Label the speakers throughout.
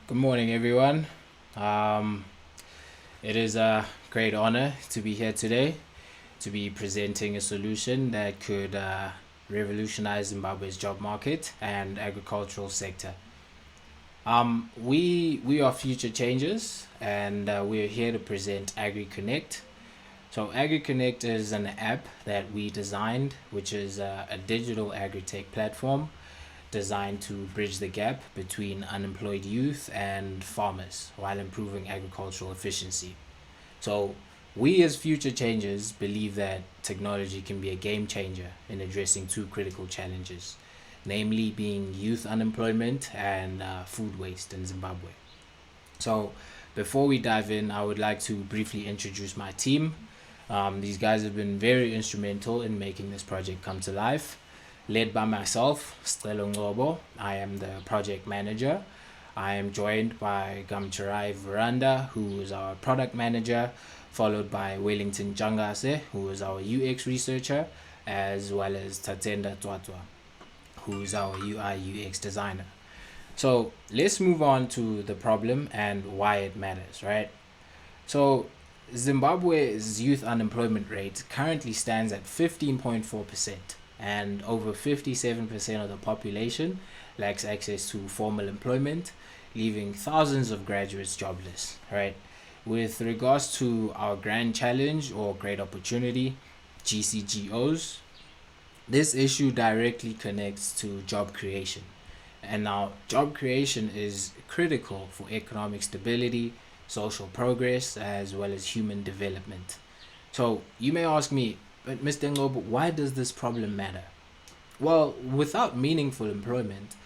Speaker 1: Good morning, everyone. Um, it is a great honor to be here today to be presenting a solution that could revolutionize Zimbabwe's job market and agricultural sector. We are Future Changers, and we are here to present AgriConnect. So AgriConnect is an app that we designed, which is a digital agri-tech platform designed to bridge the gap between unemployed youth and farmers while improving agricultural efficiency. So, we as future changers believe that technology can be a game changer in addressing two critical challenges, namely being youth unemployment and food waste in Zimbabwe. So, before we dive in, I would like to briefly introduce my team. These guys have been very instrumental in making this project come to life. Led by myself, Stelo Ngobo, I am the project manager. I am joined by Gamcharai Veranda, who is our product manager, followed by Wellington Jangase, who is our UX researcher, as well as Tatenda Twatwa, who is our UI UX designer. So let's move on to the problem and why it matters, right? So Zimbabwe's youth unemployment rate currently stands at 15.4%, and over 57% of the population lacks access to formal employment, leaving thousands of graduates jobless, right? With regards to our grand challenge or great opportunity, GCGOs, this issue directly connects to job creation. And now, job creation is critical for economic stability, social progress, as well as human development. So, you may ask me, but Mr. Ngobo, why does this problem matter? Well, without meaningful employment,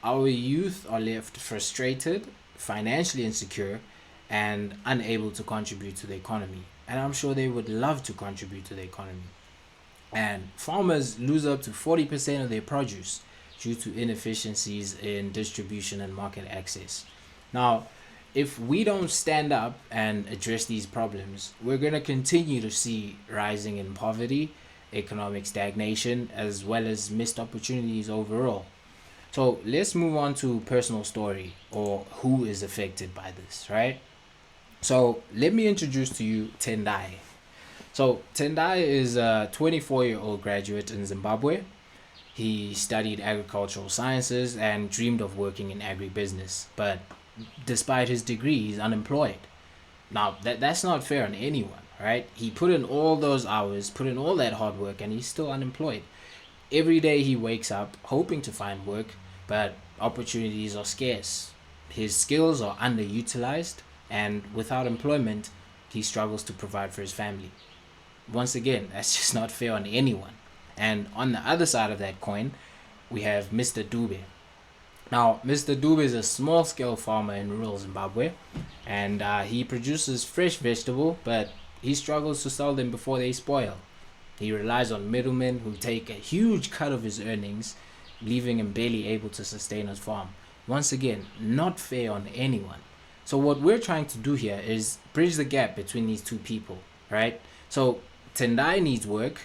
Speaker 1: our youth are left frustrated, financially insecure, and unable to contribute to the economy. And I'm sure they would love to contribute to the economy. And farmers lose up to 40% of their produce due to inefficiencies in distribution and market access. Now, if we don't stand up and address these problems, we're going to continue to see rising in poverty, economic stagnation, as well as missed opportunities overall. So let's move on to personal story or who is affected by this, right? So let me introduce to you Tendai. So Tendai is a 24-year-old graduate in Zimbabwe. He studied agricultural sciences and dreamed of working in agribusiness, but despite his degree, he's unemployed. Now, that's not fair on anyone, right? He put in all those hours, put in all that hard work, and he's still unemployed. Every day he wakes up hoping to find work, but opportunities are scarce. His skills are underutilized, and without employment, he struggles to provide for his family. Once again, that's just not fair on anyone. And on the other side of that coin, we have Mr. Dube. Now, Mr. Dube is a small scale farmer in rural Zimbabwe, and he produces fresh vegetable, but he struggles to sell them before they spoil. He relies on middlemen who take a huge cut of his earnings, leaving him barely able to sustain his farm. Once again, not fair on anyone. So what we're trying to do here is bridge the gap between these two people, right? So Tendai needs work,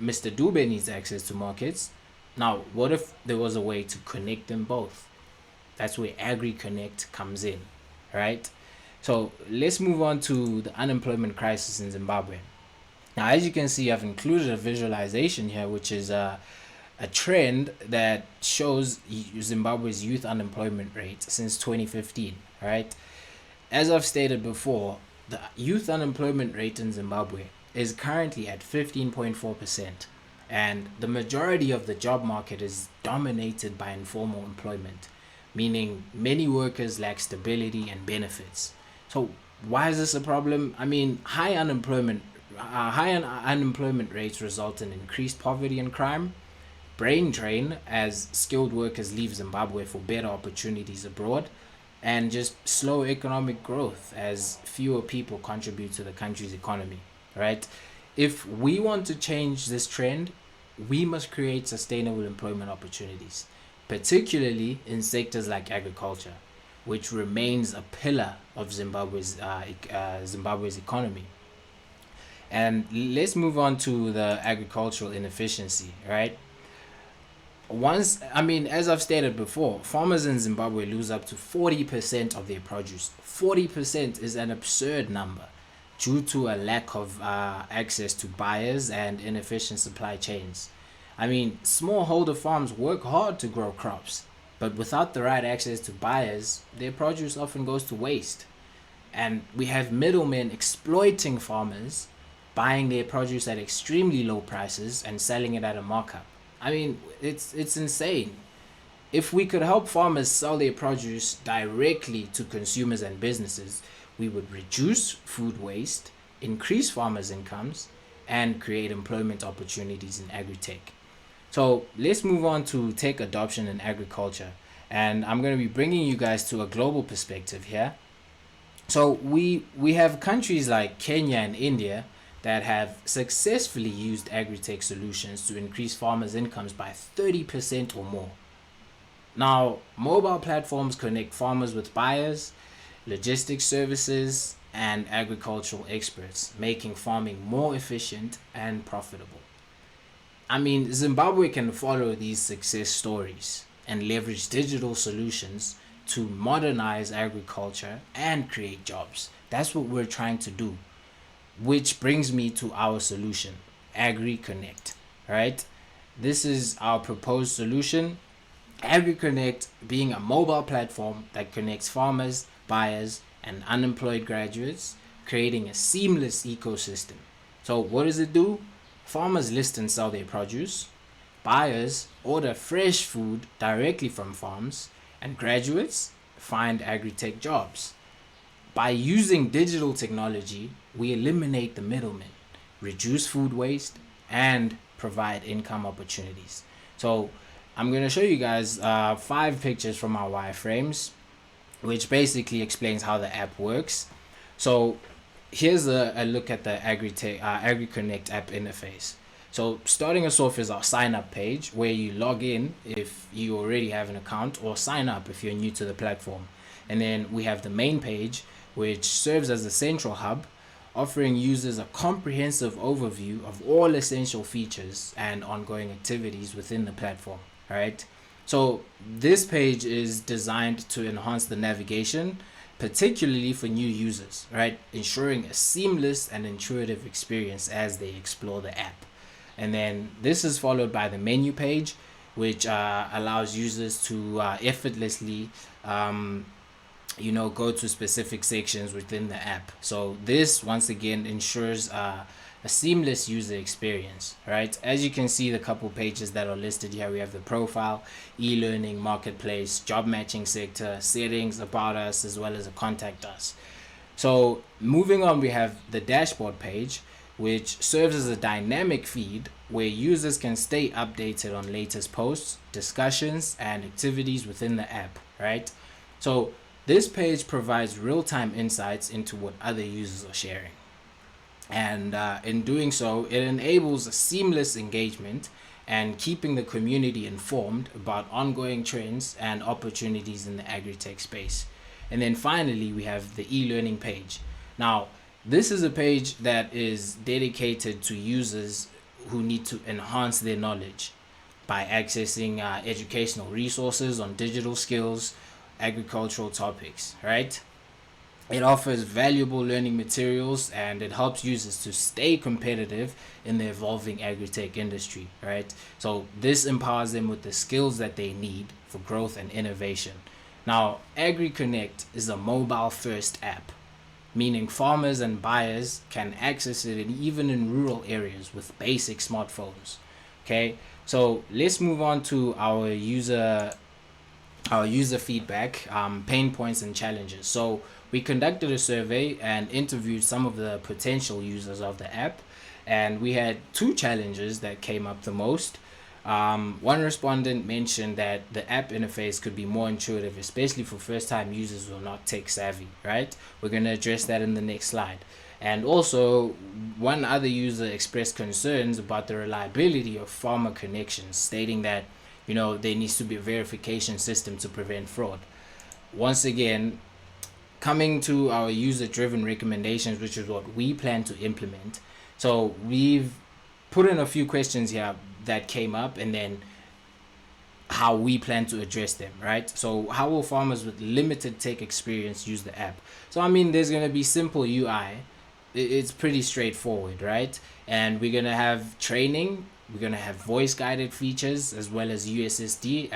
Speaker 1: Mr. Dube needs access to markets. Now, what if there was a way to connect them both? That's where AgriConnect comes in, right? So let's move on to the unemployment crisis in Zimbabwe. Now, as you can see, I've included a visualization here, which is a trend that shows Zimbabwe's youth unemployment rate since 2015, right? As I've stated before, the youth unemployment rate in Zimbabwe is currently at 15.4%, and the majority of the job market is dominated by informal employment, meaning many workers lack stability and benefits. So why is this a problem? I mean, high unemployment rates result in increased poverty and crime, brain drain as skilled workers leave Zimbabwe for better opportunities abroad, and just slow economic growth as fewer people contribute to the country's economy, right? If we want to change this trend, we must create sustainable employment opportunities, particularly in sectors like agriculture, which remains a pillar of Zimbabwe's economy. And let's move on to the agricultural inefficiency, right? As I've stated before, farmers in Zimbabwe lose up to 40% of their produce. 40% is an absurd number due to a lack of access to buyers and inefficient supply chains. Smallholder farms work hard to grow crops, but without the right access to buyers, their produce often goes to waste. And we have middlemen exploiting farmers, buying their produce at extremely low prices and selling it at a markup. It's insane. If we could help farmers sell their produce directly to consumers and businesses, we would reduce food waste, increase farmers' incomes, and create employment opportunities in agri-tech. So let's move on to tech adoption in agriculture. And I'm going to be bringing you guys to a global perspective here. So we have countries like Kenya and India that have successfully used agri-tech solutions to increase farmers' incomes by 30% or more. Now, mobile platforms connect farmers with buyers, logistics services, and agricultural experts, making farming more efficient and profitable. Zimbabwe can follow these success stories and leverage digital solutions to modernize agriculture and create jobs. That's what we're trying to do. Which brings me to our solution, AgriConnect. Right? This is our proposed solution. AgriConnect being a mobile platform that connects farmers, buyers, and unemployed graduates, creating a seamless ecosystem. So what does it do? Farmers list and sell their produce. Buyers order fresh food directly from farms, and graduates find agri-tech jobs. By using digital technology, we eliminate the middlemen, reduce food waste, and provide income opportunities. So I'm going to show you guys 5 pictures from our wireframes, which basically explains how the app works. So here's a look at the AgriConnect app interface. So starting us off is our sign up page where you log in if you already have an account, or sign up if you're new to the platform. And then we have the main page, which serves as the central hub, offering users a comprehensive overview of all essential features and ongoing activities within the platform. All right. So this page is designed to enhance the navigation, particularly for new users, right? Ensuring a seamless and intuitive experience as they explore the app. And then this is followed by the menu page, which allows users to effortlessly go to specific sections within the app. So this once again ensures a seamless user experience, right? As you can see, the couple pages that are listed here, we have the profile, e-learning, marketplace, job matching sector, settings, about us, as well as a contact us. So moving on, we have the dashboard page, which serves as a dynamic feed where users can stay updated on latest posts, discussions, and activities within the app, right? So this page provides real-time insights into what other users are sharing. And in doing so, it enables a seamless engagement and keeping the community informed about ongoing trends and opportunities in the agri-tech space. And then finally, we have the e-learning page. Now, this is a page that is dedicated to users who need to enhance their knowledge by accessing educational resources on digital skills, agricultural topics, right? It offers valuable learning materials and it helps users to stay competitive in the evolving agri-tech industry, right? So this empowers them with the skills that they need for growth and innovation. Now, AgriConnect is a mobile-first app, meaning farmers and buyers can access it even in rural areas with basic smartphones. Okay, so let's move on to our user feedback, pain points and challenges. So we conducted a survey and interviewed some of the potential users of the app, and we had 2 challenges that came up the most. One respondent mentioned that the app interface could be more intuitive, especially for first-time users who are not tech-savvy, right? We're going to address that in the next slide. And also, one other user expressed concerns about the reliability of farmer connections, stating that, there needs to be a verification system to prevent fraud. Once again, coming to our user-driven recommendations, which is what we plan to implement. So we've put in a few questions here that came up, and then how we plan to address them, right? So how will farmers with limited tech experience use the app? So I mean, there's gonna be simple UI. It's pretty straightforward, right? And we're gonna have training. We're gonna have voice guided features as well as USSD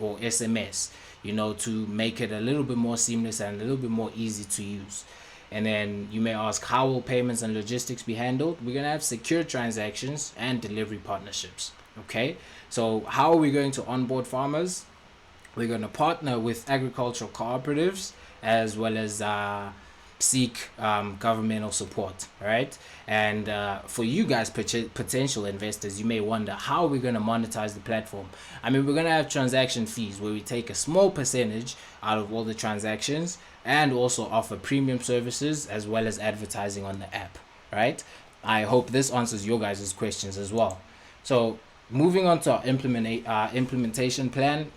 Speaker 1: or SMS, to make it a little bit more seamless and a little bit more easy to use. And then you may ask, how will payments and logistics be handled? We're gonna have secure transactions and delivery partnerships. Okay, so how are we going to onboard farmers? We're going to partner with agricultural cooperatives as well as seek governmental support, right? And for you guys, potential investors, you may wonder, how are we going to monetize the platform? I mean, we're going to have transaction fees where we take a small percentage out of all the transactions and also offer premium services as well as advertising on the app, right? I hope this answers your guys' questions as well. So moving on to our implementation plan.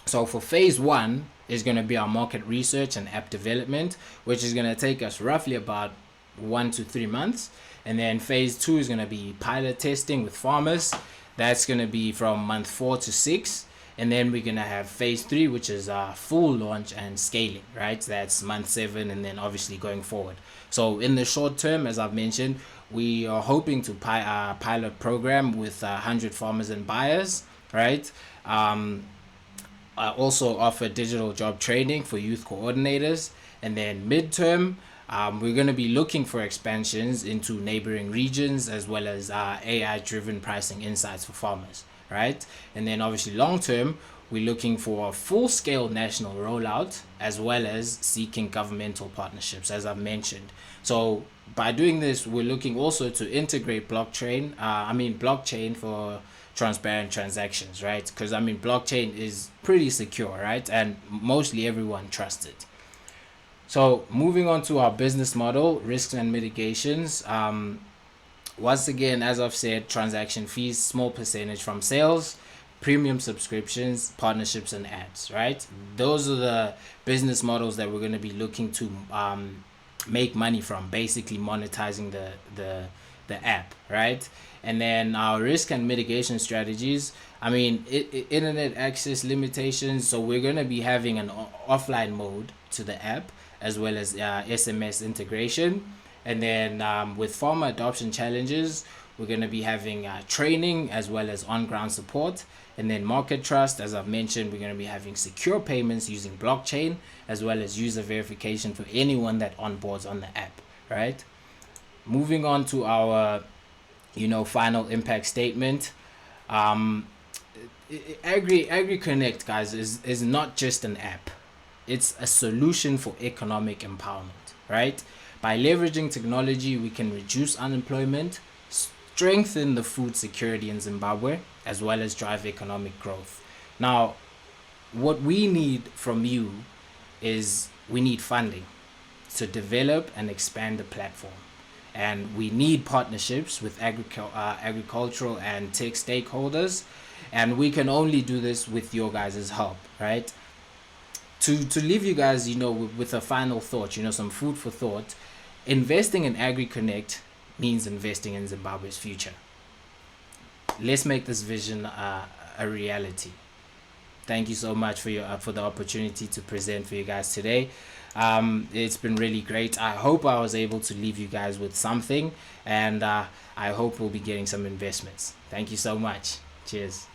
Speaker 1: So for phase one is going to be our market research and app development, which is going to take us roughly about 1 to 3 months. And then phase two is going to be pilot testing with farmers. That's going to be from month 4 to 6. And then we're going to have phase three, which is full launch and scaling, right? That's month 7 and then obviously going forward. So in the short term, as I've mentioned, we are hoping to pilot program with 100 farmers and buyers, right? Also offer digital job training for youth coordinators. And then midterm, we're going to be looking for expansions into neighboring regions as well as AI-driven pricing insights for farmers, right? And then obviously long term, we're looking for a full-scale national rollout as well as seeking governmental partnerships, as I've mentioned. So by doing this, we're looking also to integrate blockchain for transparent transactions, right? Because I mean, blockchain is pretty secure, right? And mostly everyone trusts it. So moving on to our business model, risks and mitigations. Once again, as I've said, transaction fees, small percentage from sales, premium subscriptions, partnerships, and ads, right? Those are the business models that we're going to be looking to make money from, basically monetizing the app, right? And then our risk and mitigation strategies. I mean, internet access limitations. So we're going to be having an offline mode to the app as well as SMS integration. And then with farmer adoption challenges, we're going to be having training as well as on-ground support. And then market trust, as I've mentioned, we're going to be having secure payments using blockchain as well as user verification for anyone that onboards on the app, right? Moving on to our, final impact statement. AgriConnect, guys, is not just an app. It's a solution for economic empowerment, right? By leveraging technology, we can reduce unemployment, strengthen the food security in Zimbabwe, as well as drive economic growth. Now, what we need from you is we need funding to develop and expand the platform. And we need partnerships with agricultural and tech stakeholders. And we can only do this with your guys' help, right? To leave you guys, with a final thought, some food for thought, investing in AgriConnect means investing in Zimbabwe's future. Let's make this vision a reality. Thank you so much for the opportunity to present for you guys today. It's been really great. I hope I was able to leave you guys with something, and I hope we'll be getting some investments. Thank you so much. Cheers.